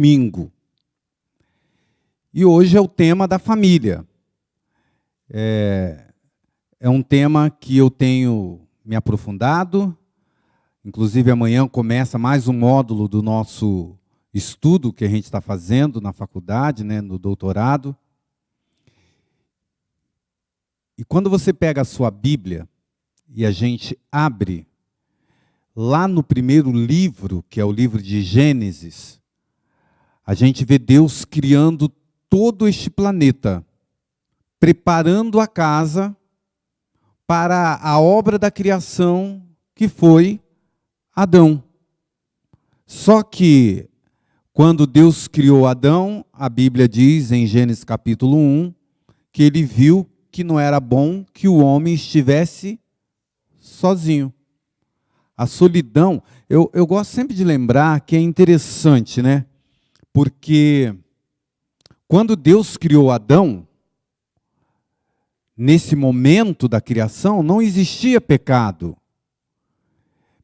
domingo. E hoje é o tema da família. É um tema que eu tenho me aprofundado. Inclusive, amanhã começa mais um módulo do nosso estudo que a gente está fazendo na faculdade, né, no doutorado. E quando você pega a sua Bíblia e a gente abre lá no primeiro livro, que é o livro de Gênesis, a gente vê Deus criando todo este planeta, preparando a casa para a obra da criação que foi Adão. Só que, quando Deus criou Adão, a Bíblia diz, em Gênesis capítulo 1, que ele viu que não era bom que o homem estivesse sozinho. A solidão, eu gosto sempre de lembrar que é interessante, né? Porque quando Deus criou Adão, nesse momento da criação, não existia pecado.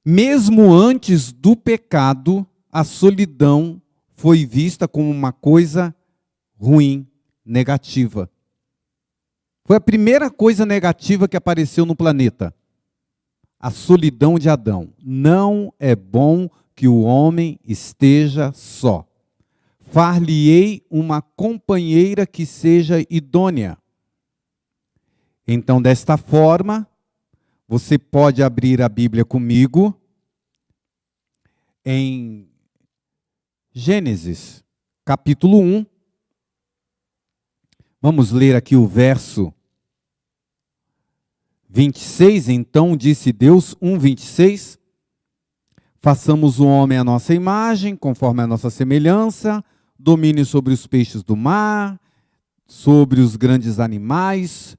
Mesmo antes do pecado, a solidão foi vista como uma coisa ruim, negativa. Foi a primeira coisa negativa que apareceu no planeta. A solidão de Adão. Não é bom que o homem esteja só. Far-lhe-ei uma companheira que seja idônea. Então, desta forma, você pode abrir a Bíblia comigo em Gênesis, capítulo 1. Vamos ler aqui o verso 26. Então disse Deus, 1:26, façamos o homem à nossa imagem, conforme a nossa semelhança, domine sobre os peixes do mar, sobre os grandes animais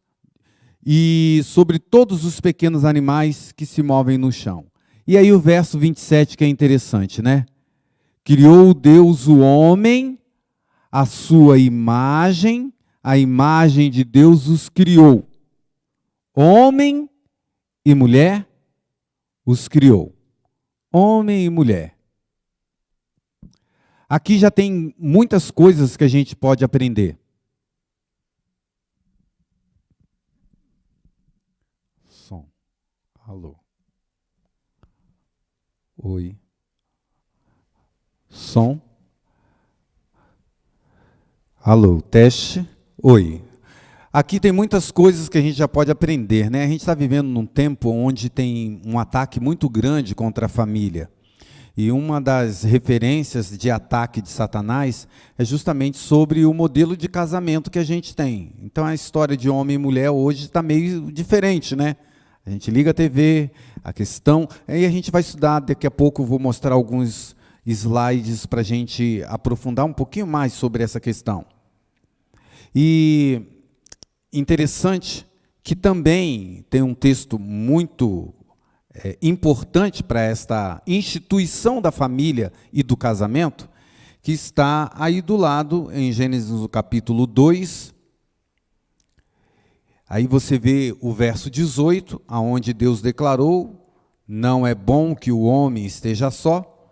e sobre todos os pequenos animais que se movem no chão. E aí o verso 27 que é interessante, né? Criou Deus o homem, a sua imagem, a imagem de Deus os criou. Homem e mulher os criou. Homem e mulher. Aqui já tem muitas coisas que a gente pode aprender. Som. Alô. Oi. Som. Alô. Teste. Oi. Aqui tem muitas coisas que a gente já pode aprender, né? A gente está vivendo num tempo onde tem um ataque muito grande contra a família. E uma das referências de ataque de Satanás é justamente sobre o modelo de casamento que a gente tem. Então a história de homem e mulher hoje está meio diferente, né? A gente liga a TV, a questão... Aí a gente vai estudar, daqui a pouco eu vou mostrar alguns slides para a gente aprofundar um pouquinho mais sobre essa questão. E... interessante que também tem um texto muito importante para esta instituição da família e do casamento, que está aí do lado, em Gênesis no capítulo 2. Aí você vê o verso 18, onde Deus declarou, não é bom que o homem esteja só,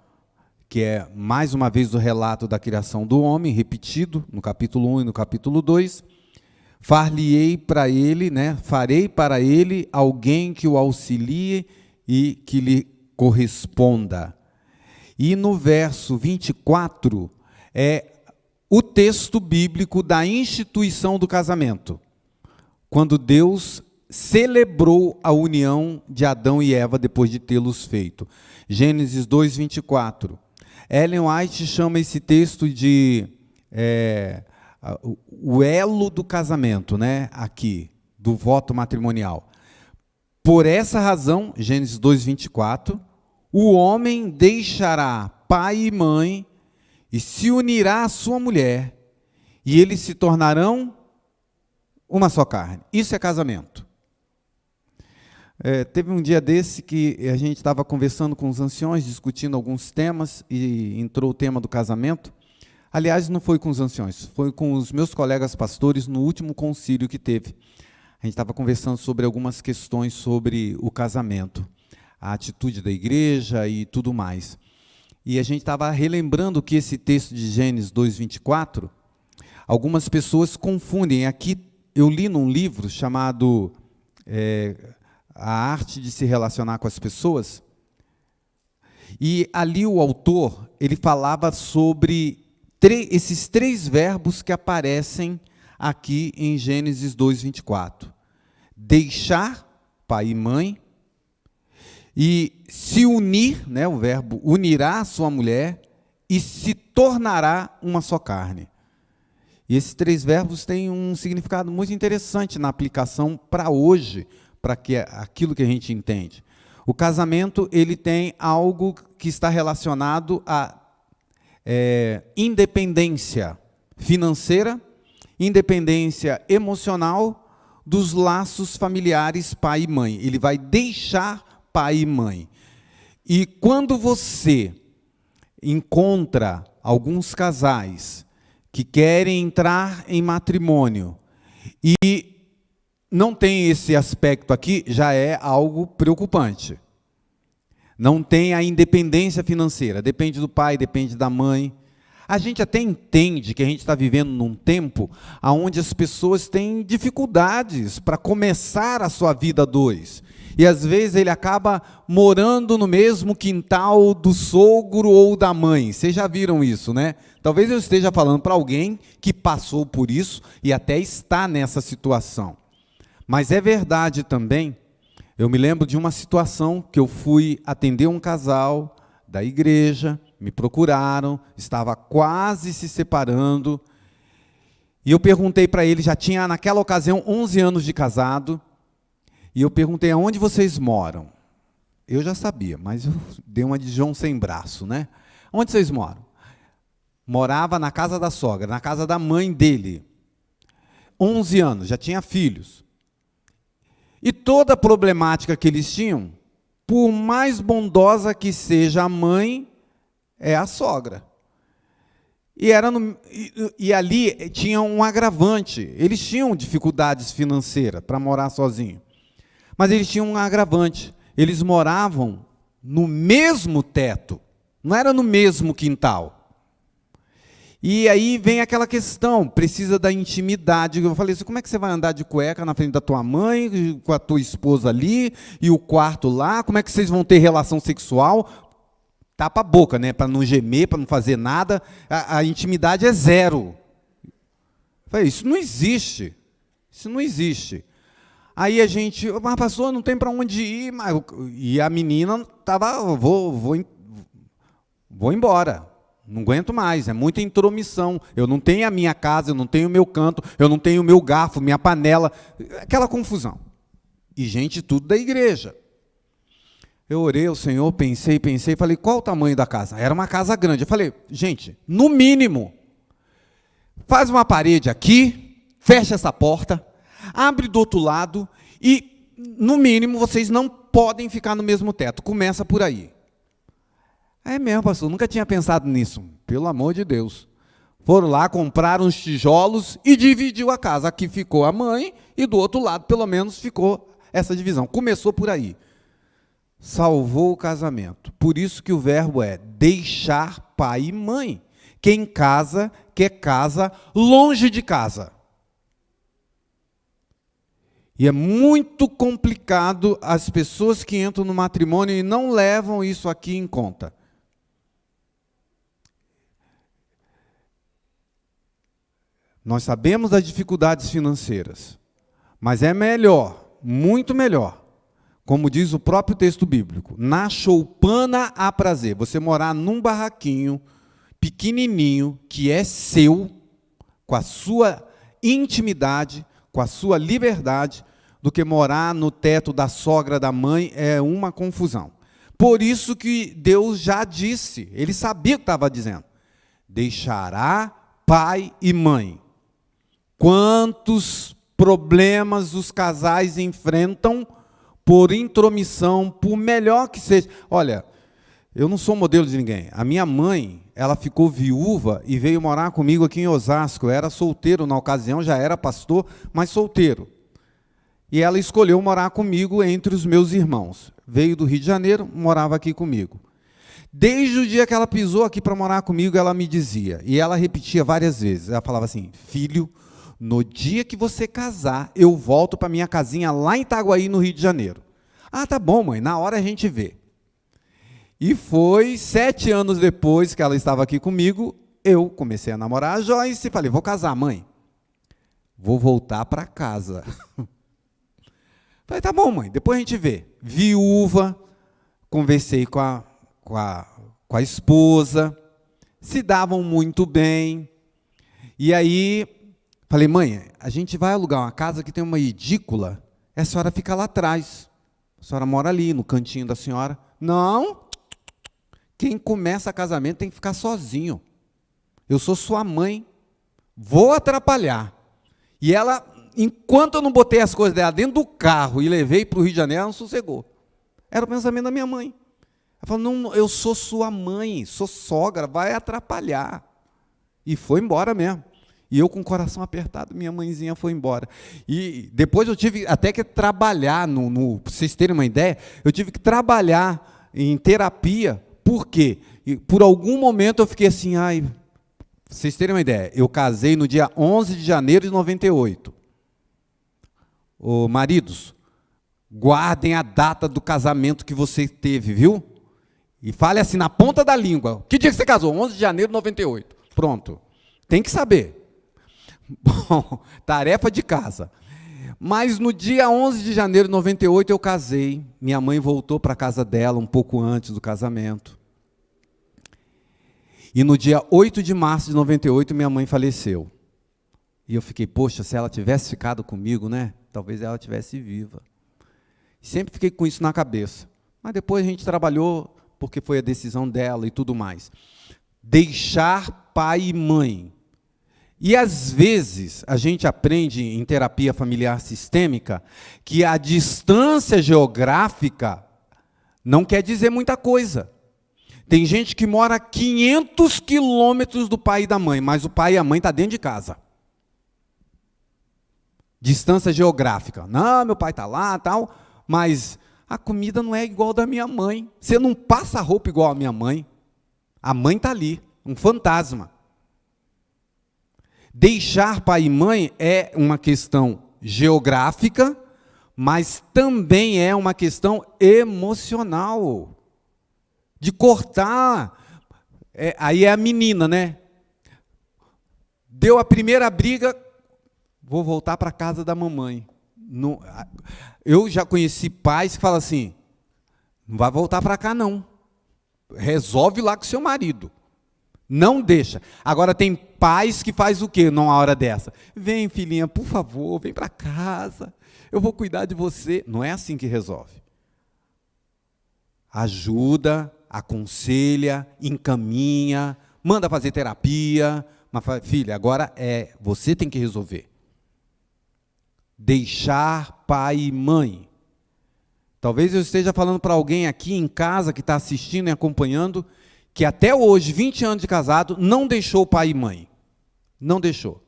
que é mais uma vez o relato da criação do homem, repetido no capítulo 1 e no capítulo 2. Far-lhe-ei para ele, né? Farei para ele alguém que o auxilie e que lhe corresponda. E no verso 24 é o texto bíblico da instituição do casamento, quando Deus celebrou a união de Adão e Eva depois de tê-los feito. Gênesis 2:24. Ellen White chama esse texto de... o elo do casamento, né? Aqui, do voto matrimonial. Por essa razão, Gênesis 2:24, o homem deixará pai e mãe e se unirá à sua mulher, e eles se tornarão uma só carne. Isso é casamento. Teve um dia desse que a gente estava conversando com os anciões, discutindo alguns temas, e entrou o tema do casamento. Aliás, não foi com os anciões, foi com os meus colegas pastores no último concílio que teve. A gente estava conversando sobre algumas questões sobre o casamento, a atitude da igreja e tudo mais. E a gente estava relembrando que esse texto de Gênesis 2:24, algumas pessoas confundem. Aqui eu li num livro chamado A Arte de se Relacionar com as Pessoas, e ali o autor ele falava sobre esses 3 verbos que aparecem aqui em Gênesis 2:24. Deixar pai e mãe, e se unir, né, o verbo unirá a sua mulher, e se tornará uma só carne. E esses 3 verbos têm um significado muito interessante na aplicação para hoje, para aquilo que a gente entende. O casamento ele tem algo que está relacionado a independência financeira, independência emocional dos laços familiares pai e mãe. Ele vai deixar pai e mãe. E quando você encontra alguns casais que querem entrar em matrimônio e não tem esse aspecto aqui, já é algo preocupante. Não tem a independência financeira, depende do pai, depende da mãe. A gente até entende que a gente está vivendo num tempo onde as pessoas têm dificuldades para começar a sua vida a 2. E às vezes ele acaba morando no mesmo quintal do sogro ou da mãe. Vocês já viram isso, né? Talvez eu esteja falando para alguém que passou por isso e até está nessa situação. Mas é verdade também, eu me lembro de uma situação que eu fui atender um casal da igreja, me procuraram, estava quase se separando, e eu perguntei para ele, já tinha naquela ocasião 11 anos de casado, e eu perguntei, aonde vocês moram? Eu já sabia, mas eu dei uma de João sem braço, né? Onde vocês moram? Morava na casa da sogra, na casa da mãe dele. 11 anos, já tinha filhos. E toda a problemática que eles tinham, por mais bondosa que seja a mãe, é a sogra. E ali tinha um agravante. Eles tinham dificuldades financeiras para morar sozinhos. Mas eles tinham um agravante. Eles moravam no mesmo teto. Não era no mesmo quintal. E aí vem aquela questão, precisa da intimidade. Eu falei assim, como é que você vai andar de cueca na frente da tua mãe, com a tua esposa ali, e o quarto lá? Como é que vocês vão ter relação sexual? Tapa a boca, né? Para não gemer, para não fazer nada. A intimidade é 0. Eu falei, isso não existe. Isso não existe. Aí a gente, mas pastor, não tem para onde ir. E a menina estava, vou embora. Não aguento mais, é muita intromissão. Eu não tenho a minha casa, eu não tenho o meu canto, eu não tenho o meu garfo, minha panela. Aquela confusão. E gente tudo da igreja. Eu orei ao Senhor, pensei, falei, qual o tamanho da casa? Era uma casa grande. Eu falei, gente, no mínimo, faz uma parede aqui, fecha essa porta, abre do outro lado e, no mínimo, vocês não podem ficar no mesmo teto. Começa por aí. É mesmo, pastor, nunca tinha pensado nisso. Pelo amor de Deus. Foram lá, compraram os tijolos e dividiu a casa. Aqui ficou a mãe e do outro lado, pelo menos, ficou essa divisão. Começou por aí. Salvou o casamento. Por isso que o verbo é deixar pai e mãe. Quem casa, quer casa longe de casa. E é muito complicado as pessoas que entram no matrimônio e não levam isso aqui em conta. Nós sabemos das dificuldades financeiras, mas é melhor, muito melhor, como diz o próprio texto bíblico, na choupana há prazer. Você morar num barraquinho pequenininho, que é seu, com a sua intimidade, com a sua liberdade, do que morar no teto da sogra, da mãe, é uma confusão. Por isso que Deus já disse, ele sabia o que estava dizendo, deixará pai e mãe. Quantos problemas os casais enfrentam por intromissão, por melhor que seja. Olha, eu não sou modelo de ninguém. A minha mãe, ela ficou viúva e veio morar comigo aqui em Osasco. Eu era solteiro na ocasião, já era pastor, mas solteiro. E ela escolheu morar comigo entre os meus irmãos. Veio do Rio de Janeiro, morava aqui comigo. Desde o dia que ela pisou aqui para morar comigo, ela me dizia, e ela repetia várias vezes, ela falava assim: filho, no dia que você casar, eu volto para minha casinha lá em Itaguaí, no Rio de Janeiro. Ah, tá bom, mãe, na hora a gente vê. E foi 7 anos depois que ela estava aqui comigo, eu comecei a namorar a Joyce e falei: vou casar, mãe. Vou voltar para casa. Falei: tá bom, mãe, depois a gente vê. Viúva, conversei com a esposa, se davam muito bem. E aí, falei: mãe, a gente vai alugar uma casa que tem uma edícula, a senhora fica lá atrás. A senhora mora ali, no cantinho da senhora. Não, quem começa casamento tem que ficar sozinho. Eu sou sua mãe, vou atrapalhar. E ela, enquanto eu não botei as coisas dela dentro do carro e levei para o Rio de Janeiro, ela não sossegou. Era o pensamento da minha mãe. Ela falou: não, eu sou sua mãe, sou sogra, vai atrapalhar. E foi embora mesmo. E eu com o coração apertado, minha mãezinha foi embora. E depois eu tive até que trabalhar, para vocês terem uma ideia, eu tive que trabalhar em terapia. Por quê? E por algum momento eu fiquei assim, ai, pra vocês terem uma ideia, eu casei no dia 11 de janeiro de 98. Ô, maridos, guardem a data do casamento que você teve, viu? E fale assim, na ponta da língua. Que dia que você casou? 11 de janeiro de 98. Pronto. Tem que saber. Bom, tarefa de casa. Mas no dia 11 de janeiro de 98 eu casei. Minha mãe voltou para a casa dela um pouco antes do casamento. E no dia 8 de março de 98 minha mãe faleceu. E eu fiquei: poxa, se ela tivesse ficado comigo, né? Talvez ela estivesse viva. Sempre fiquei com isso na cabeça. Mas depois a gente trabalhou, porque foi a decisão dela e tudo mais. Deixar pai e mãe. E, às vezes, a gente aprende em terapia familiar sistêmica que a distância geográfica não quer dizer muita coisa. Tem gente que mora a 500 quilômetros do pai e da mãe, mas o pai e a mãe estão dentro de casa. Distância geográfica. Não, meu pai está lá, tal, mas a comida não é igual da minha mãe. Você não passa roupa igual a minha mãe. A mãe está ali, um fantasma. Deixar pai e mãe é uma questão geográfica, mas também é uma questão emocional. De cortar. Aí é a menina, né? Deu a primeira briga, vou voltar para a casa da mamãe. Não, eu já conheci pais que falam assim: não vai voltar para cá, não. Resolve lá com seu marido. Não deixa. Agora tem pais que faz o quê numa hora dessa? Vem, filhinha, por favor, vem para casa. Eu vou cuidar de você. Não é assim que resolve. Ajuda, aconselha, encaminha, manda fazer terapia. Mas, filha, agora você tem que resolver. Deixar pai e mãe. Talvez eu esteja falando para alguém aqui em casa que está assistindo e acompanhando, que até hoje, 20 anos de casado, não deixou pai e mãe. Não deixou.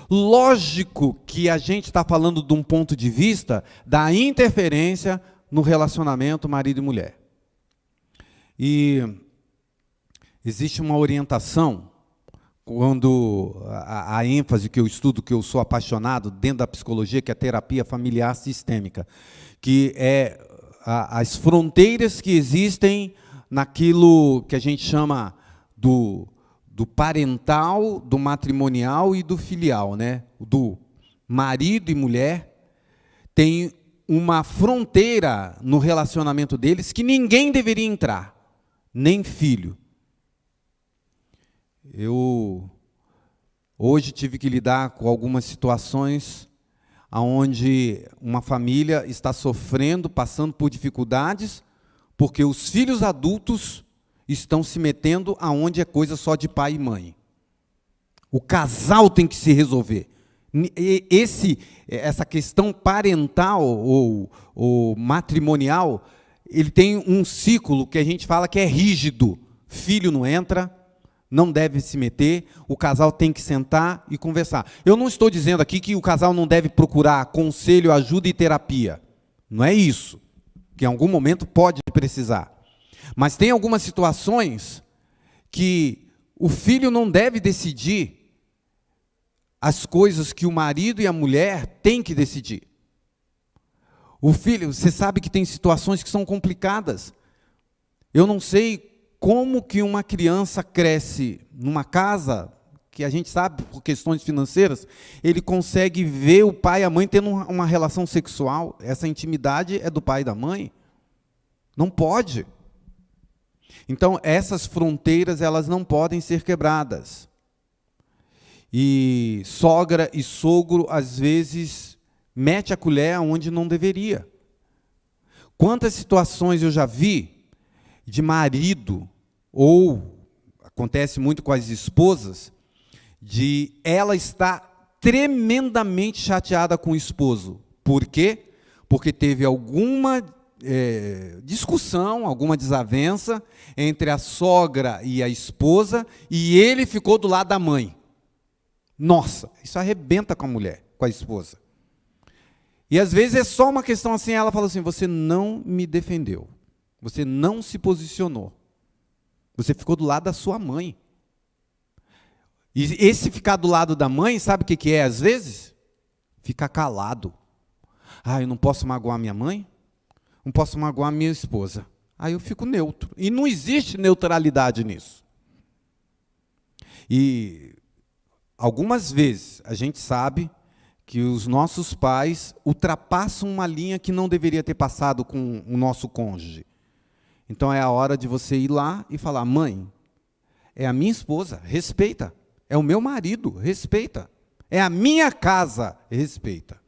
Lógico que a gente está falando de um ponto de vista da interferência no relacionamento marido e mulher. E existe uma orientação, quando a ênfase que eu estudo, que eu sou apaixonado dentro da psicologia, que é a terapia familiar sistêmica, que é as fronteiras que existem naquilo que a gente chama do parental, do matrimonial e do filial, né? Do marido e mulher, tem uma fronteira no relacionamento deles que ninguém deveria entrar, nem filho. Eu hoje tive que lidar com algumas situações onde uma família está sofrendo, passando por dificuldades, porque os filhos adultos estão se metendo aonde é coisa só de pai e mãe. O casal tem que se resolver. Essa questão parental ou matrimonial, ele tem um ciclo que a gente fala que é rígido. Filho não entra, não deve se meter, o casal tem que sentar e conversar. Eu não estou dizendo aqui que o casal não deve procurar conselho, ajuda e terapia. Não é isso. Que em algum momento pode precisar. Mas tem algumas situações que o filho não deve decidir as coisas que o marido e a mulher têm que decidir. O filho, você sabe que tem situações que são complicadas. Eu não sei como que uma criança cresce numa casa, que a gente sabe por questões financeiras, ele consegue ver o pai e a mãe tendo uma relação sexual. Essa intimidade é do pai e da mãe. Não pode. Então, essas fronteiras, elas não podem ser quebradas. E sogra e sogro, às vezes, mete a colher onde não deveria. Quantas situações eu já vi de marido, ou acontece muito com as esposas, de ela estar tremendamente chateada com o esposo. Por quê? Porque teve alguma discussão, alguma desavença entre a sogra e a esposa, e ele ficou do lado da mãe. Nossa, isso arrebenta com a mulher, com a esposa. E às vezes é só uma questão assim, ela fala assim, você não me defendeu, você não se posicionou, você ficou do lado da sua mãe. E esse ficar do lado da mãe, sabe o que é às vezes? Ficar calado. Ah, eu não posso magoar minha mãe? Não posso magoar minha esposa. Aí eu fico neutro. E não existe neutralidade nisso. E algumas vezes a gente sabe que os nossos pais ultrapassam uma linha que não deveria ter passado com o nosso cônjuge. Então é a hora de você ir lá e falar, mãe, é a minha esposa, respeita. É o meu marido, respeita. É a minha casa, respeita.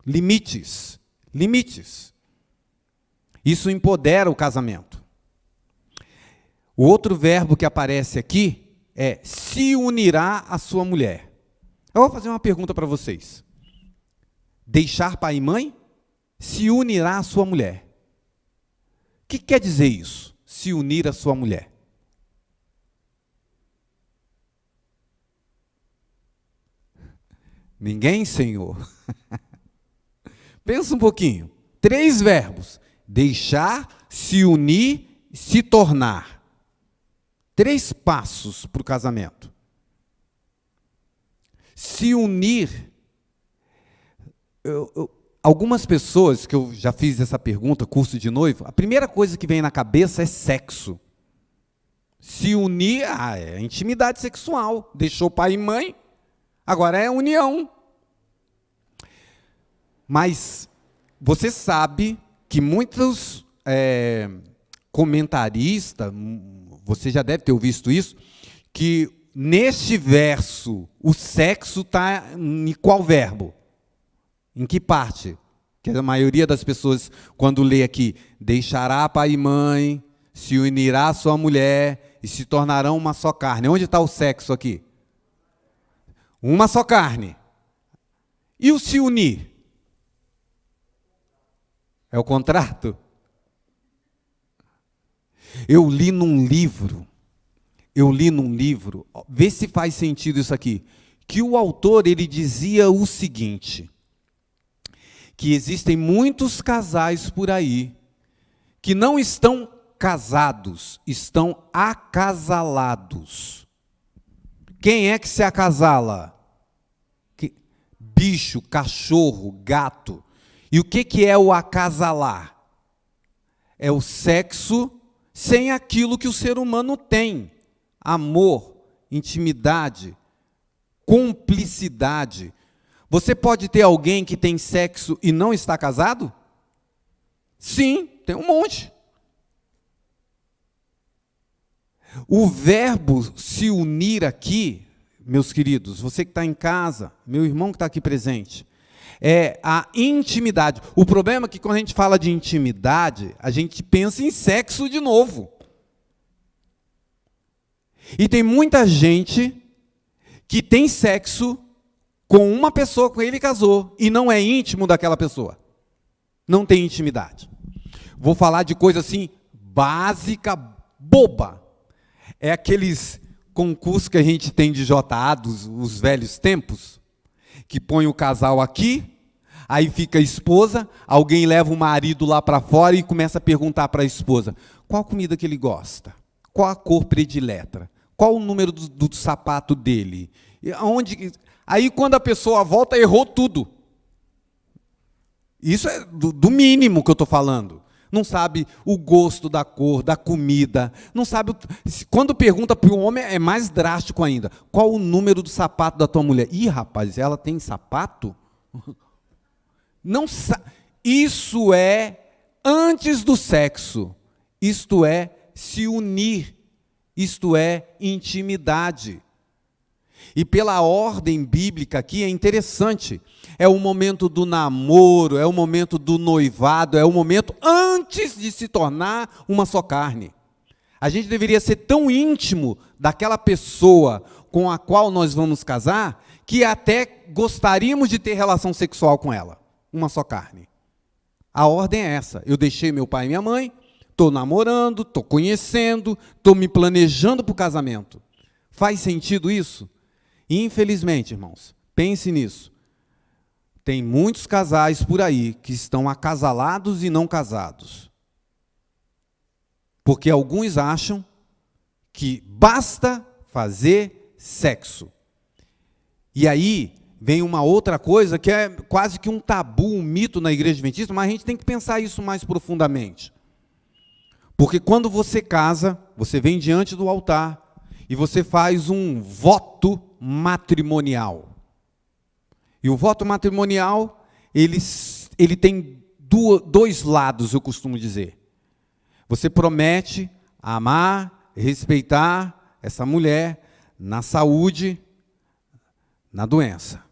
Limites, limites. Isso empodera o casamento. O outro verbo que aparece aqui é se unirá à sua mulher. Eu vou fazer uma pergunta para vocês. Deixar pai e mãe, se unirá à sua mulher. O que quer dizer isso? Se unir à sua mulher. Ninguém, Senhor? Pensa um pouquinho. 3 verbos. Deixar, se unir, se tornar. 3 passos para o casamento. Se unir. Algumas pessoas, que eu já fiz essa pergunta, curso de noivo, a primeira coisa que vem na cabeça é sexo. Se unir, é intimidade sexual. Deixou pai e mãe, agora é união. Mas você sabe que muitos comentaristas, você já deve ter visto isso, que neste verso o sexo está em qual verbo? Em que parte? Que a maioria das pessoas, quando lê aqui, deixará pai e mãe, se unirá à sua mulher e se tornarão uma só carne. Onde está o sexo aqui? Uma só carne. E o se unir? É o contrato? Eu li num livro, vê se faz sentido isso aqui, que o autor ele dizia o seguinte, que existem muitos casais por aí que não estão casados, estão acasalados. Quem é que se acasala? Bicho, cachorro, gato. E o que é o acasalar? É o sexo sem aquilo que o ser humano tem. Amor, intimidade, cumplicidade. Você pode ter alguém que tem sexo e não está casado? Sim, tem um monte. O verbo se unir aqui, meus queridos, você que está em casa, meu irmão que está aqui presente, é a intimidade. O problema é que quando a gente fala de intimidade, a gente pensa em sexo de novo. E tem muita gente que tem sexo com uma pessoa com ele casou e não é íntimo daquela pessoa. Não tem intimidade. Vou falar de coisa assim, básica, boba. É aqueles concursos que a gente tem de JA dos velhos tempos, que põe o casal aqui, aí fica a esposa, alguém leva o marido lá para fora e começa a perguntar para a esposa, Qual a comida que ele gosta? Qual a cor predileta? Qual o número do sapato dele? Aí, quando a pessoa volta, errou tudo. Isso é do mínimo que eu estou falando. Não sabe o gosto da cor, da comida. Não sabe. Quando pergunta para o homem, é mais drástico ainda. Qual o número do sapato da tua mulher? Ih, rapaz, ela tem sapato? Não sabe. Isso é antes do sexo. Isto é se unir. Isto é intimidade. E pela ordem bíblica aqui é interessante. É o momento do namoro, é o momento do noivado, é o momento antes de se tornar uma só carne. A gente deveria ser tão íntimo daquela pessoa com a qual nós vamos casar, que até gostaríamos de ter relação sexual com ela. Uma só carne. A ordem é essa. Eu deixei meu pai e minha mãe, estou namorando, estou conhecendo, estou me planejando para o casamento. Faz sentido isso? Infelizmente, irmãos, pense nisso. Tem muitos casais por aí que estão acasalados e não casados. Porque alguns acham que basta fazer sexo. E aí vem uma outra coisa que é quase que um tabu, um mito na igreja adventista, mas a gente tem que pensar isso mais profundamente. Porque quando você casa, você vem diante do altar e você faz um voto matrimonial. E o voto matrimonial, ele tem dois lados, eu costumo dizer. Você promete amar, respeitar essa mulher na saúde, na doença,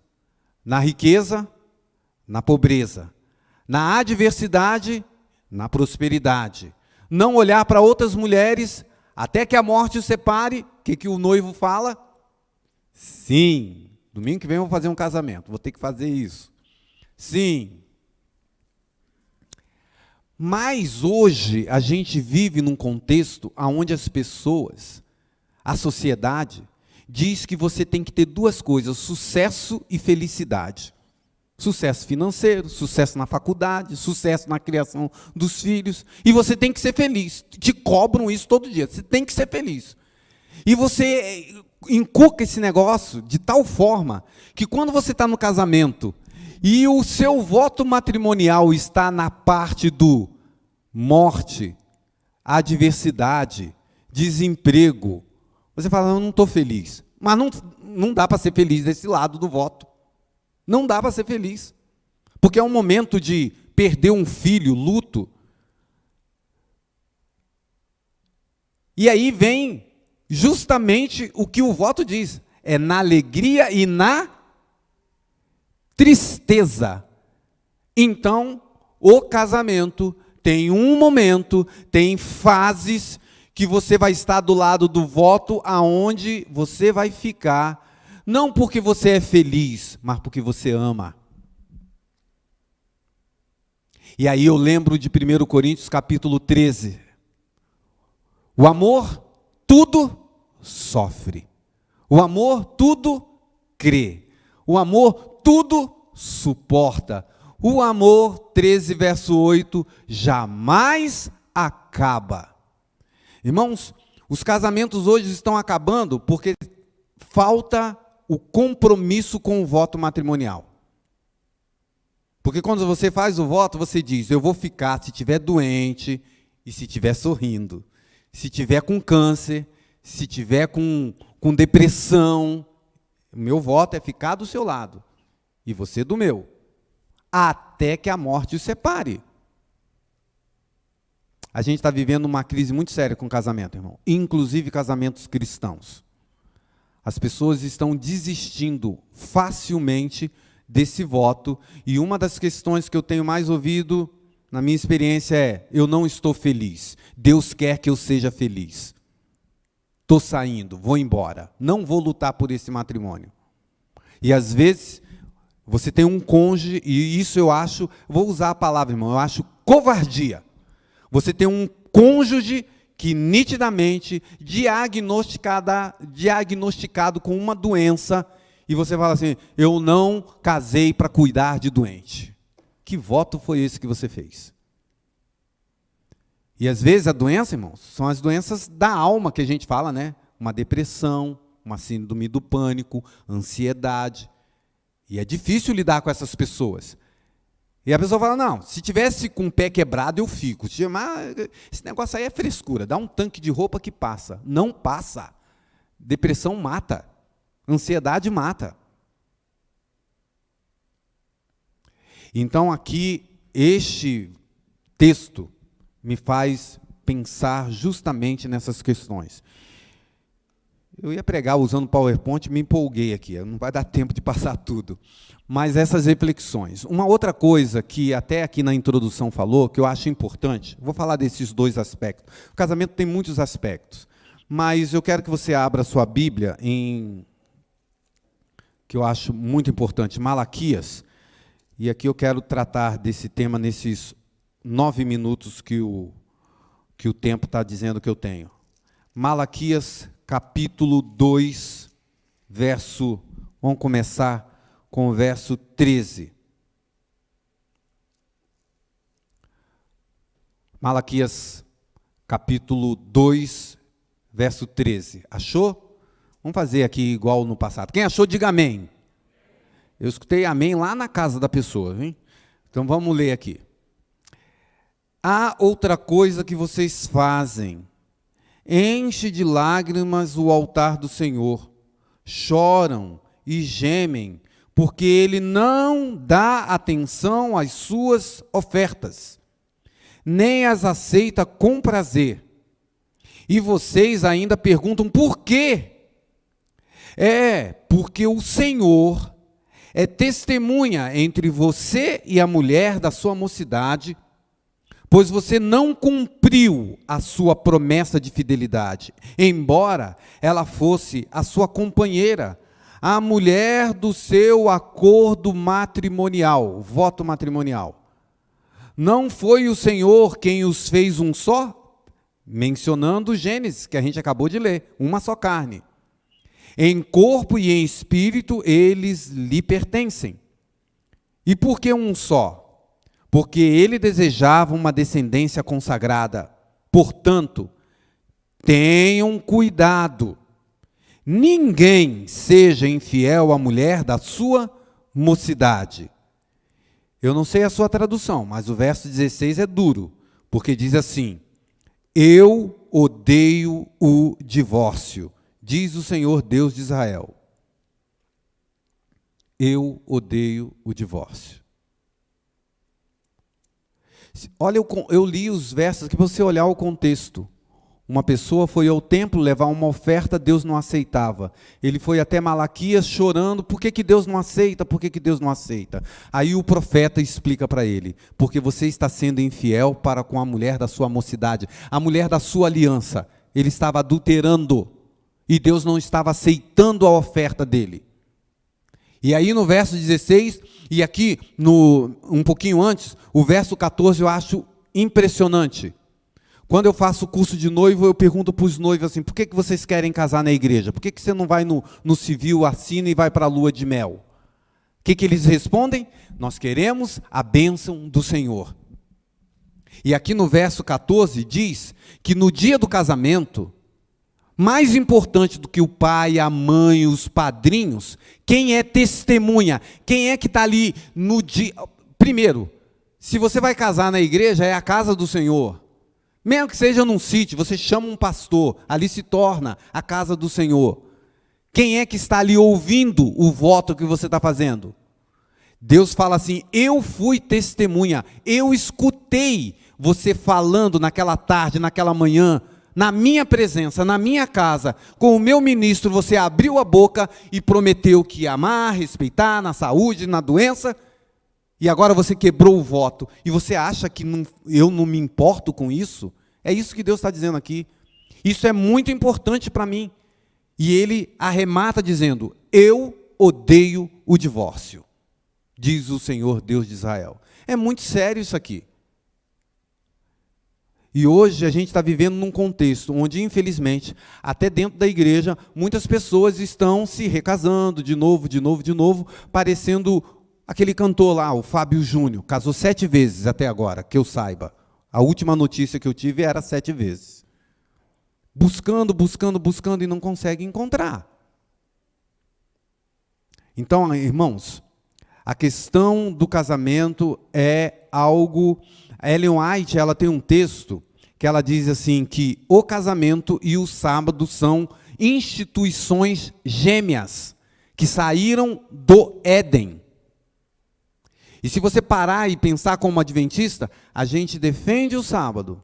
na riqueza, na pobreza, na adversidade, na prosperidade. Não olhar para outras mulheres até que a morte os separe. O que o noivo fala? Sim. Domingo que vem eu vou fazer um casamento, vou ter que fazer isso. Sim. Mas hoje a gente vive num contexto onde as pessoas, a sociedade, diz que você tem que ter duas coisas, sucesso e felicidade. Sucesso financeiro, sucesso na faculdade, sucesso na criação dos filhos. E você tem que ser feliz. Te cobram isso todo dia, você tem que ser feliz. E você inculca esse negócio de tal forma que quando você está no casamento e o seu voto matrimonial está na parte do morte, adversidade, desemprego, você fala, eu não estou feliz. Mas não dá para ser feliz desse lado do voto. Não dá para ser feliz. Porque é um momento de perder um filho, luto. E aí vem justamente o que o voto diz, é na alegria e na tristeza. Então, o casamento tem um momento, tem fases que você vai estar do lado do voto, aonde você vai ficar, não porque você é feliz, mas porque você ama. E aí eu lembro de 1 Coríntios capítulo 13. O amor tudo sofre. O amor tudo crê. O amor tudo suporta. O amor, 13, verso 8, jamais acaba. Irmãos, os casamentos hoje estão acabando porque falta o compromisso com o voto matrimonial. Porque quando você faz o voto, você diz, eu vou ficar se estiver doente e se estiver sorrindo. Se estiver com câncer, se estiver com depressão, o meu voto é ficar do seu lado e você do meu, até que a morte os separe. A gente está vivendo uma crise muito séria com casamento, irmão, inclusive casamentos cristãos. As pessoas estão desistindo facilmente desse voto, e uma das questões que eu tenho mais ouvido na minha experiência é, eu não estou feliz, Deus quer que eu seja feliz. Estou saindo, vou embora, não vou lutar por esse matrimônio. E às vezes, você tem um cônjuge, e isso eu acho, vou usar a palavra, irmão, eu acho covardia. Você tem um cônjuge que nitidamente, diagnosticado com uma doença, e você fala assim, eu não casei para cuidar de doente. Que voto foi esse que você fez? E às vezes a doença, irmãos, são as doenças da alma que a gente fala, né? Uma depressão, uma síndrome do pânico, ansiedade. E é difícil lidar com essas pessoas. E a pessoa fala, não, se tivesse com o pé quebrado, eu fico. Mas esse negócio aí é frescura, dá um tanque de roupa que passa. Não passa. Depressão mata. Ansiedade mata. Então aqui, este texto me faz pensar justamente nessas questões. Eu ia pregar usando PowerPoint, me empolguei aqui, não vai dar tempo de passar tudo. Mas essas reflexões. Uma outra coisa que até aqui na introdução falou, que eu acho importante, vou falar desses dois aspectos. O casamento tem muitos aspectos, mas eu quero que você abra a sua Bíblia em, que eu acho muito importante, Malaquias. E aqui eu quero tratar desse tema nesses 9 minutos que o tempo está dizendo que eu tenho. Malaquias, capítulo 2, verso... Vamos começar com o verso 13. Malaquias, capítulo 2, verso 13. Achou? Vamos fazer aqui igual no passado. Quem achou, diga amém. Eu escutei amém lá na casa da pessoa, hein? Então vamos ler aqui. Há outra coisa que vocês fazem. Enche de lágrimas o altar do Senhor. Choram e gemem, porque Ele não dá atenção às suas ofertas, nem as aceita com prazer. E vocês ainda perguntam por quê? Porque o Senhor é testemunha entre você e a mulher da sua mocidade, pois você não cumpriu a sua promessa de fidelidade, embora ela fosse a sua companheira, a mulher do seu acordo matrimonial, voto matrimonial. Não foi o Senhor quem os fez um só? Mencionando Gênesis, que a gente acabou de ler, uma só carne. Em corpo e em espírito eles lhe pertencem. E por que um só? Porque ele desejava uma descendência consagrada. Portanto, tenham cuidado. Ninguém seja infiel à mulher da sua mocidade. Eu não sei a sua tradução, mas o verso 16 é duro, porque diz assim: eu odeio o divórcio, diz o Senhor Deus de Israel. Eu odeio o divórcio. Olha, eu li os versos aqui para você olhar o contexto. Uma pessoa foi ao templo levar uma oferta, Deus não aceitava. Ele foi até Malaquias chorando, por que Deus não aceita? Por que Deus não aceita? Aí o profeta explica para ele, porque você está sendo infiel para com a mulher da sua mocidade, a mulher da sua aliança. Ele estava adulterando, e Deus não estava aceitando a oferta dele. E aí no verso 16, e aqui um pouquinho antes, o verso 14 eu acho impressionante. Quando eu faço o curso de noivo, eu pergunto para os noivos assim, por que vocês querem casar na igreja? Por que você não vai no civil, assina e vai para a lua de mel? O que eles respondem? Nós queremos a bênção do Senhor. E aqui no verso 14 diz que no dia do casamento, mais importante do que o pai, a mãe, os padrinhos, quem é testemunha? Quem é que está ali no dia? Primeiro, se você vai casar na igreja, é a casa do Senhor. Mesmo que seja num sítio, você chama um pastor, ali se torna a casa do Senhor. Quem é que está ali ouvindo o voto que você está fazendo? Deus fala assim, eu fui testemunha, eu escutei você falando naquela tarde, naquela manhã, na minha presença, na minha casa, com o meu ministro, você abriu a boca e prometeu que ia amar, respeitar, na saúde, na doença, e agora você quebrou o voto, e você acha que eu não me importo com isso? É isso que Deus está dizendo aqui. Isso é muito importante para mim. E ele arremata dizendo, eu odeio o divórcio, diz o Senhor Deus de Israel. É muito sério isso aqui. E hoje a gente está vivendo num contexto onde, infelizmente, até dentro da igreja, muitas pessoas estão se recasando de novo, parecendo aquele cantor lá, o Fábio Júnior, casou 7 vezes até agora, que eu saiba. A última notícia que eu tive era 7 vezes. Buscando, buscando, buscando e não consegue encontrar. Então, irmãos, a questão do casamento é algo... A Ellen White, ela tem um texto que ela diz assim, que o casamento e o sábado são instituições gêmeas, que saíram do Éden. E se você parar e pensar como adventista, a gente defende o sábado,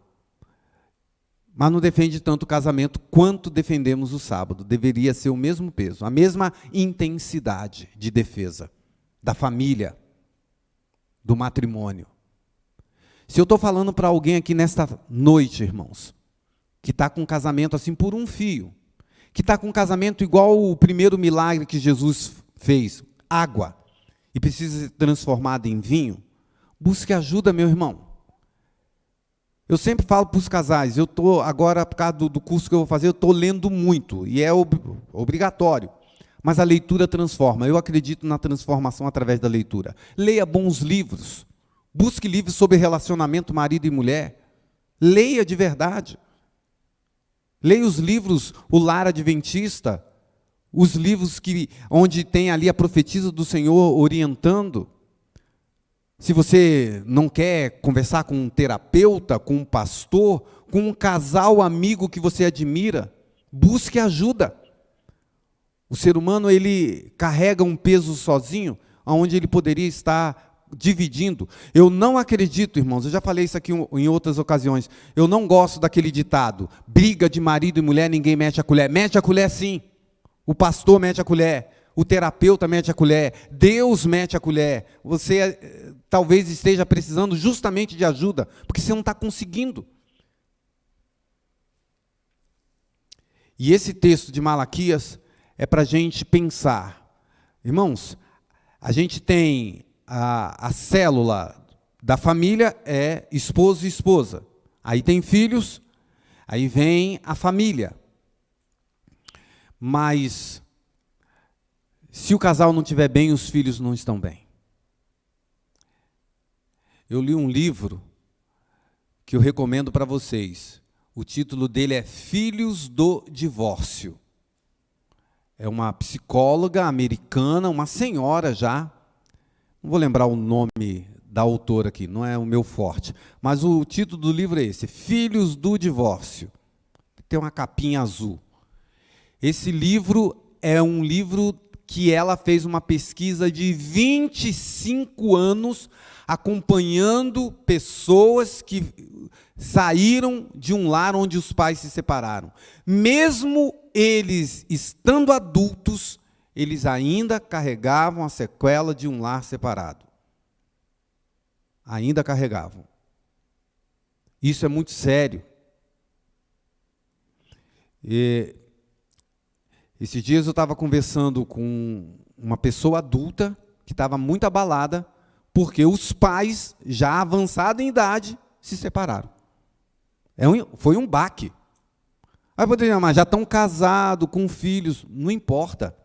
mas não defende tanto o casamento quanto defendemos o sábado. Deveria ser o mesmo peso, a mesma intensidade de defesa da família, do matrimônio. Se eu estou falando para alguém aqui nesta noite, irmãos, que está com um casamento assim por um fio, que está com um casamento igual o primeiro milagre que Jesus fez, água, e precisa ser transformado em vinho, busque ajuda, meu irmão. Eu sempre falo para os casais, eu estou agora, por causa do curso que eu vou fazer, eu estou lendo muito, e é obrigatório. Mas a leitura transforma, eu acredito na transformação através da leitura. Leia bons livros, busque livros sobre relacionamento marido e mulher, leia de verdade. Leia os livros, o Lar Adventista, os livros onde tem ali a profetisa do Senhor orientando. Se você não quer conversar com um terapeuta, com um pastor, com um casal amigo que você admira, busque ajuda. O ser humano, ele carrega um peso sozinho, onde ele poderia estar dividindo. Eu não acredito, irmãos, eu já falei isso aqui em outras ocasiões, eu não gosto daquele ditado, briga de marido e mulher, ninguém mete a colher. Mete a colher sim, o pastor mete a colher, o terapeuta mete a colher, Deus mete a colher. Você talvez esteja precisando justamente de ajuda, porque você não está conseguindo. E esse texto de Malaquias é para a gente pensar. Irmãos, a gente tem a célula da família é esposo e esposa. Aí tem filhos, aí vem a família. Mas, se o casal não estiver bem, os filhos não estão bem. Eu li um livro que eu recomendo para vocês. O título dele é Filhos do Divórcio. É uma psicóloga americana, uma senhora já. Não vou lembrar o nome da autora aqui, não é o meu forte. Mas o título do livro é esse, Filhos do Divórcio. Tem uma capinha azul. Esse livro é um livro que ela fez uma pesquisa de 25 anos acompanhando pessoas que saíram de um lar onde os pais se separaram. Mesmo eles estando adultos, eles ainda carregavam a sequela de um lar separado. Ainda carregavam. Isso é muito sério. Esses dias eu estava conversando com uma pessoa adulta que estava muito abalada porque os pais, já avançados em idade, se separaram. Foi um baque. Aí poderia, mas já estão casados, com filhos, não importa.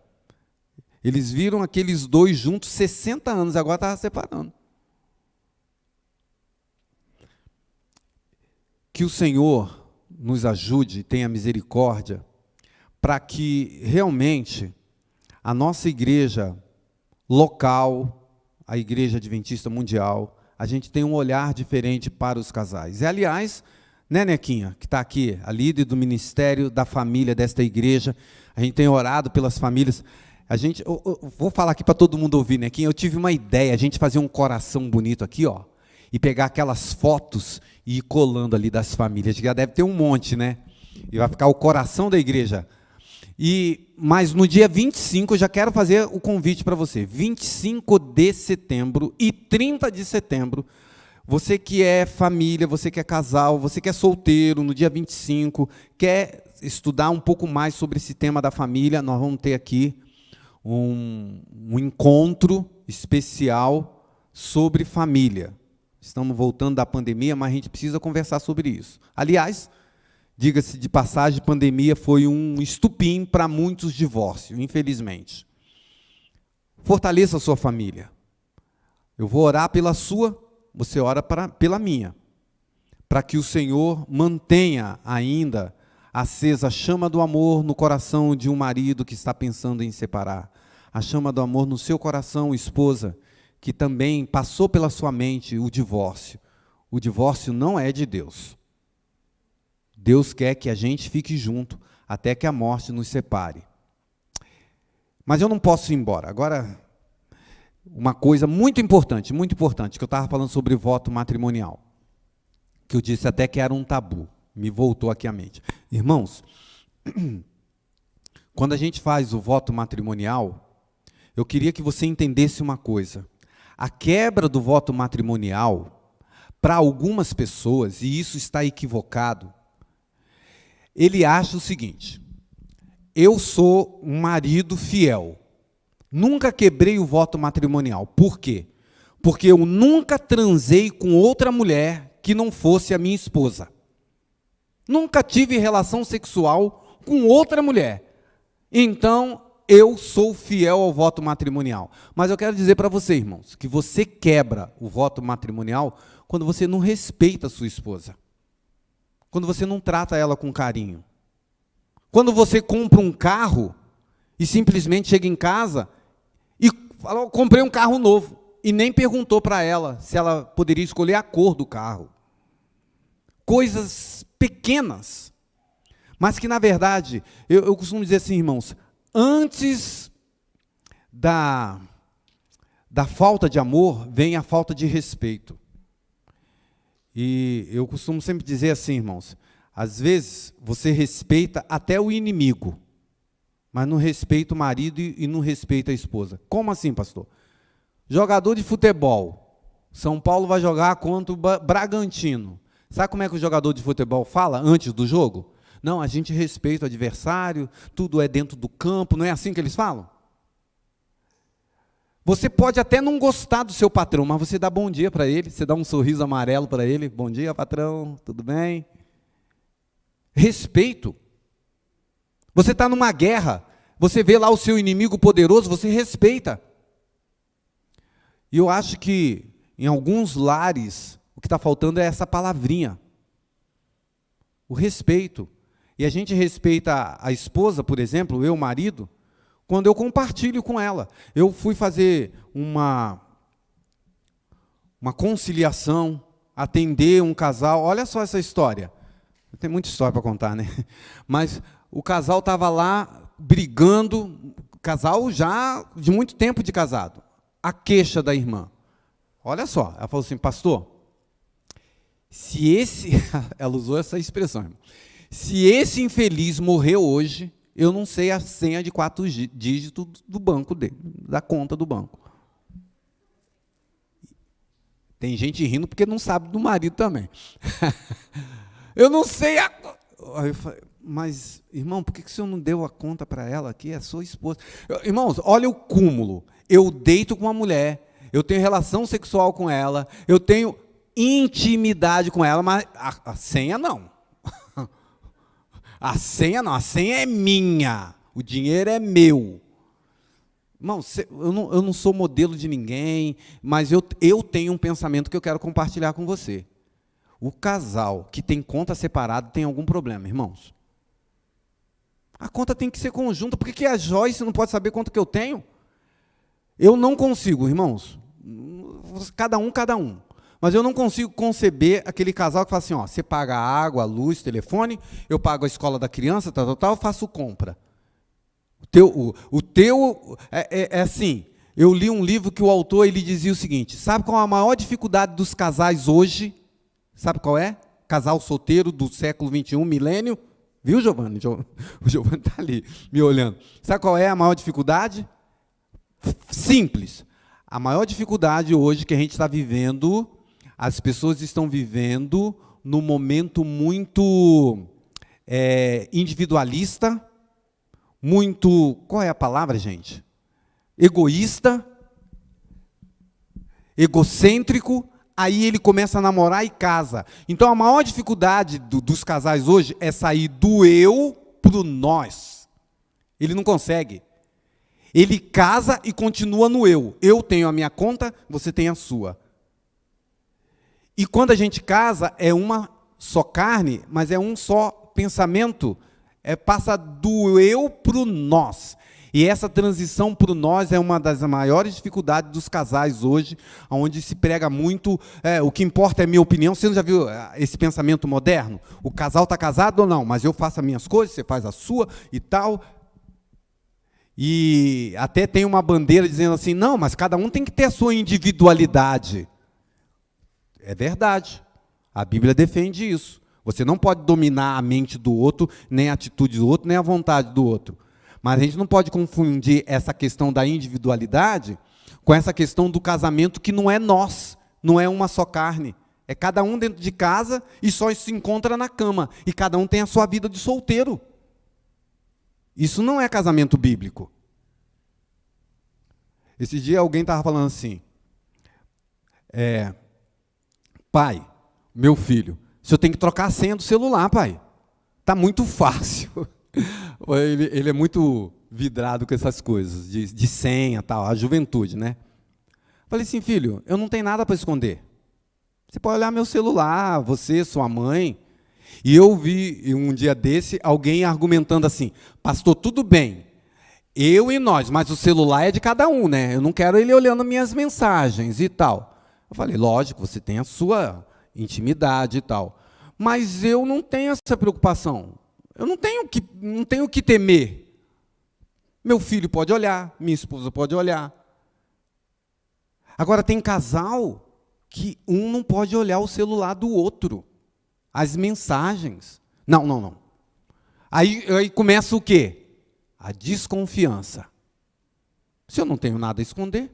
Eles viram aqueles dois juntos 60 anos, agora estavam separando. Que o Senhor nos ajude, tenha misericórdia, para que realmente a nossa igreja local, a Igreja Adventista Mundial, a gente tenha um olhar diferente para os casais. E, aliás, né, Nequinha, que está aqui, a líder do Ministério da Família desta igreja, a gente tem orado pelas famílias. Eu vou falar aqui para todo mundo ouvir, Nequinha, eu tive uma ideia, a gente fazer um coração bonito aqui, ó, e pegar aquelas fotos e ir colando ali das famílias, já deve ter um monte, né? E vai ficar o coração da igreja. Mas no dia 25, eu já quero fazer o convite para você. 25 de setembro e 30 de setembro, você que é família, você que é casal, você que é solteiro, no dia 25, quer estudar um pouco mais sobre esse tema da família, nós vamos ter aqui um encontro especial sobre família. Estamos voltando da pandemia, mas a gente precisa conversar sobre isso. Aliás, diga-se de passagem, a pandemia foi um estupim para muitos divórcios, infelizmente. Fortaleça a sua família. Eu vou orar pela sua, você ora pela minha. para que o Senhor mantenha ainda acesa a chama do amor no coração de um marido que está pensando em separar. A chama do amor no seu coração, esposa, que também passou pela sua mente o divórcio. O divórcio não é de Deus. Deus quer que a gente fique junto até que a morte nos separe. Mas eu não posso ir embora. Agora, uma coisa muito importante, que eu estava falando sobre voto matrimonial, que eu disse até que era um tabu, me voltou aqui à mente. Irmãos, quando a gente faz o voto matrimonial, eu queria que você entendesse uma coisa. A quebra do voto matrimonial, para algumas pessoas, e isso está equivocado, ele acha o seguinte: eu sou um marido fiel, nunca quebrei o voto matrimonial. Por quê? Porque eu nunca transei com outra mulher que não fosse a minha esposa. Nunca tive relação sexual com outra mulher. Então, eu sou fiel ao voto matrimonial. Mas eu quero dizer para você, irmãos, que você quebra o voto matrimonial quando você não respeita a sua esposa. Quando você não trata ela com carinho. Quando você compra um carro e simplesmente chega em casa e fala: eu comprei um carro novo, e nem perguntou para ela se ela poderia escolher a cor do carro. Coisas pequenas, mas que, na verdade, eu costumo dizer assim, irmãos, antes da falta de amor, vem a falta de respeito. E eu costumo sempre dizer assim, irmãos, às vezes você respeita até o inimigo, mas não respeita o marido e não respeita a esposa. Como assim, pastor? Jogador de futebol, São Paulo vai jogar contra o Bragantino. Sabe como é que o jogador de futebol fala antes do jogo? Não, a gente respeita o adversário, tudo é dentro do campo, não é assim que eles falam? Você pode até não gostar do seu patrão, mas você dá bom dia para ele, você dá um sorriso amarelo para ele: bom dia, patrão, tudo bem? Respeito. Você está numa guerra, você vê lá o seu inimigo poderoso, você respeita. E eu acho que em alguns lares o que está faltando é essa palavrinha, o respeito. E a gente respeita a esposa, por exemplo, eu, marido, quando eu compartilho com ela. Eu fui fazer uma conciliação, atender um casal. Olha só essa história. Tem muita história para contar, né? Mas o casal estava lá brigando, casal já de muito tempo de casado. A queixa da irmã. Olha só, ela falou assim: pastor, se esse... ela usou essa expressão, irmão. Se esse infeliz morreu hoje, eu não sei a senha de 4 dígitos do banco dele, da conta do banco. Tem gente rindo porque não sabe do marido também. Eu não sei a... Aí eu falei: mas, irmão, por que o senhor não deu a conta para ela aqui? É sua esposa. Irmãos, olha o cúmulo. Eu deito com uma mulher, eu tenho relação sexual com ela, eu tenho intimidade com ela, mas a senha não. A senha não, a senha é minha, o dinheiro é meu. Irmão, eu não sou modelo de ninguém, mas eu tenho um pensamento que eu quero compartilhar com você. O casal que tem conta separada tem algum problema, irmãos. A conta tem que ser conjunta. Por que a Joyce não pode saber quanto que eu tenho? Eu não consigo, irmãos. Cada um. Mas eu não consigo conceber aquele casal que fala assim: ó, você paga a água, a luz, telefone, eu pago a escola da criança, tal, eu faço compra. O teu é assim. Eu li um livro que o autor ele dizia o seguinte: sabe qual é a maior dificuldade dos casais hoje? Sabe qual é? Casal solteiro do século 21, milênio. Viu, Giovanni? O Giovanni está ali, me olhando. Sabe qual é a maior dificuldade? Simples. A maior dificuldade hoje que a gente está vivendo, as pessoas estão vivendo num momento muito individualista, muito... Qual é a palavra, gente? Egoísta, egocêntrico. Aí ele começa a namorar e casa. Então, a maior dificuldade dos casais hoje é sair do eu para o nós. Ele não consegue. Ele casa e continua no eu. Eu tenho a minha conta, você tem a sua. E quando a gente casa, é uma só carne, mas é um só pensamento. Passa do eu para o nós. E essa transição para o nós é uma das maiores dificuldades dos casais hoje, onde se prega muito, o que importa é a minha opinião. Você não já viu esse pensamento moderno? O casal está casado ou não, mas eu faço as minhas coisas, você faz a sua e tal. E até tem uma bandeira dizendo assim, não, mas cada um tem que ter a sua individualidade. É verdade, a Bíblia defende isso. Você não pode dominar a mente do outro, nem a atitude do outro, nem a vontade do outro. Mas a gente não pode confundir essa questão da individualidade com essa questão do casamento que não é nós, não é uma só carne. É cada um dentro de casa e só se encontra na cama. E cada um tem a sua vida de solteiro. Isso não é casamento bíblico. Esse dia alguém estava falando assim, pai, meu filho, o senhor tem que trocar a senha do celular, pai. Está muito fácil. Ele é muito vidrado com essas coisas, de senha, tal, a juventude, né? Falei assim, filho, eu não tenho nada para esconder. Você pode olhar meu celular, você, sua mãe. E eu vi, um dia desse, alguém argumentando assim, pastor, tudo bem, eu e nós, mas o celular é de cada um, né? Eu não quero ele olhando minhas mensagens e tal. Eu falei, lógico, você tem a sua intimidade e tal. Mas eu não tenho essa preocupação. Eu não tenho que temer. Meu filho pode olhar, minha esposa pode olhar. Agora, tem casal que um não pode olhar o celular do outro, as mensagens. Não. Aí começa o quê? A desconfiança. Se eu não tenho nada a esconder,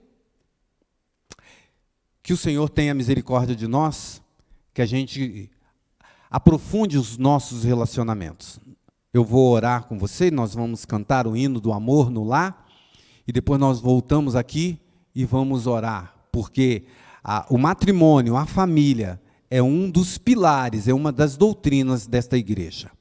que o Senhor tenha misericórdia de nós, que a gente aprofunde os nossos relacionamentos. Eu vou orar com você, nós vamos cantar o hino do amor no lar, e depois nós voltamos aqui e vamos orar, porque o matrimônio, a família, é um dos pilares, é uma das doutrinas desta igreja.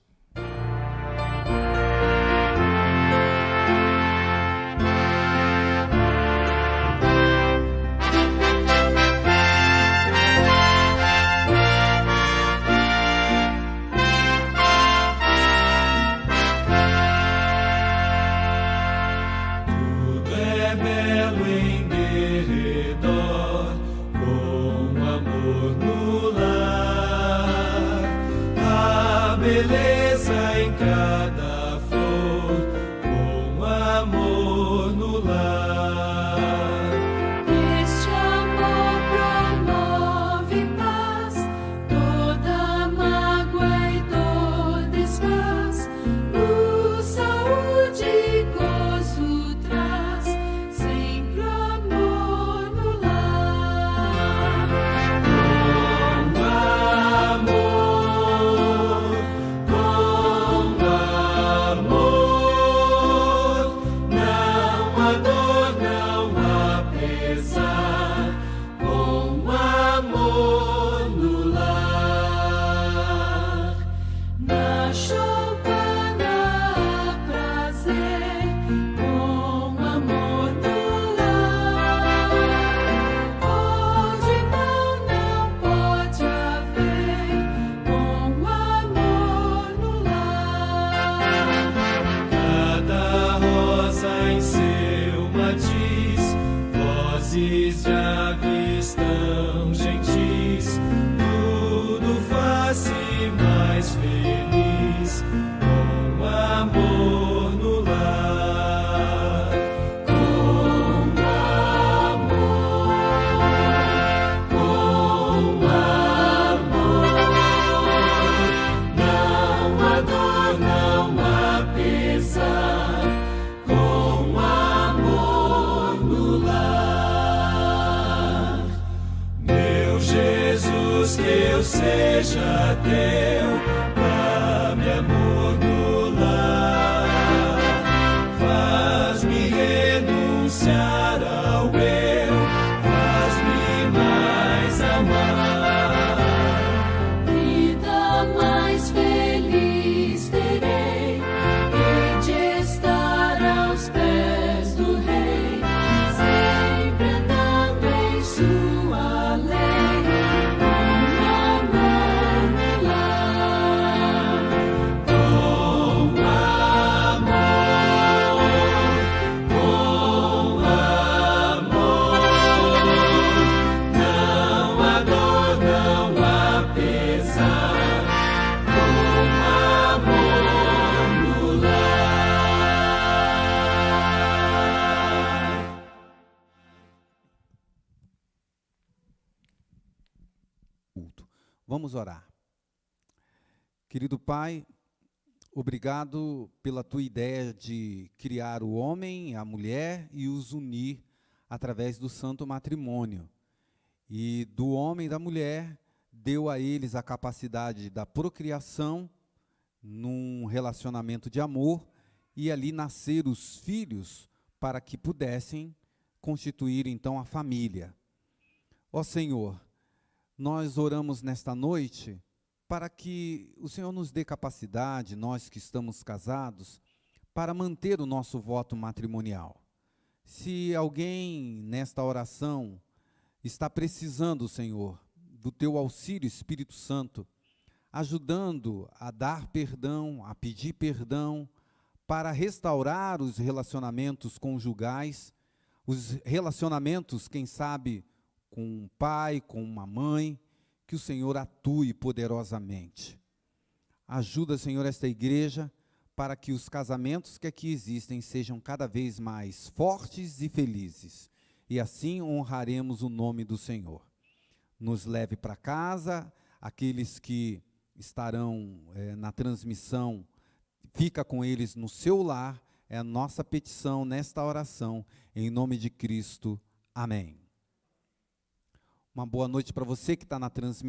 Seja teu, dá-me amor no lar, faz-me renunciar ao eu, faz-me mais amar. Vida mais feliz terei, hei de estar aos pés do Rei, sempre andando em sua lei. Vamos orar. Querido Pai, obrigado pela tua ideia de criar o homem, a mulher e os unir através do santo matrimônio. E do homem e da mulher, deu a eles a capacidade da procriação num relacionamento de amor e ali nascer os filhos para que pudessem constituir então a família. Ó Senhor, nós oramos nesta noite para que o Senhor nos dê capacidade, nós que estamos casados, para manter o nosso voto matrimonial. Se alguém nesta oração está precisando, Senhor, do teu auxílio, Espírito Santo, ajudando a dar perdão, a pedir perdão, para restaurar os relacionamentos conjugais, os relacionamentos, quem sabe, com um pai, com uma mãe, que o Senhor atue poderosamente. Ajuda, Senhor, esta igreja, para que os casamentos que aqui existem sejam cada vez mais fortes e felizes, e assim honraremos o nome do Senhor. Nos leve para casa, aqueles que estarão na transmissão, fica com eles no seu lar, é a nossa petição nesta oração, em nome de Cristo. Amém. Uma boa noite para você que está na transmissão.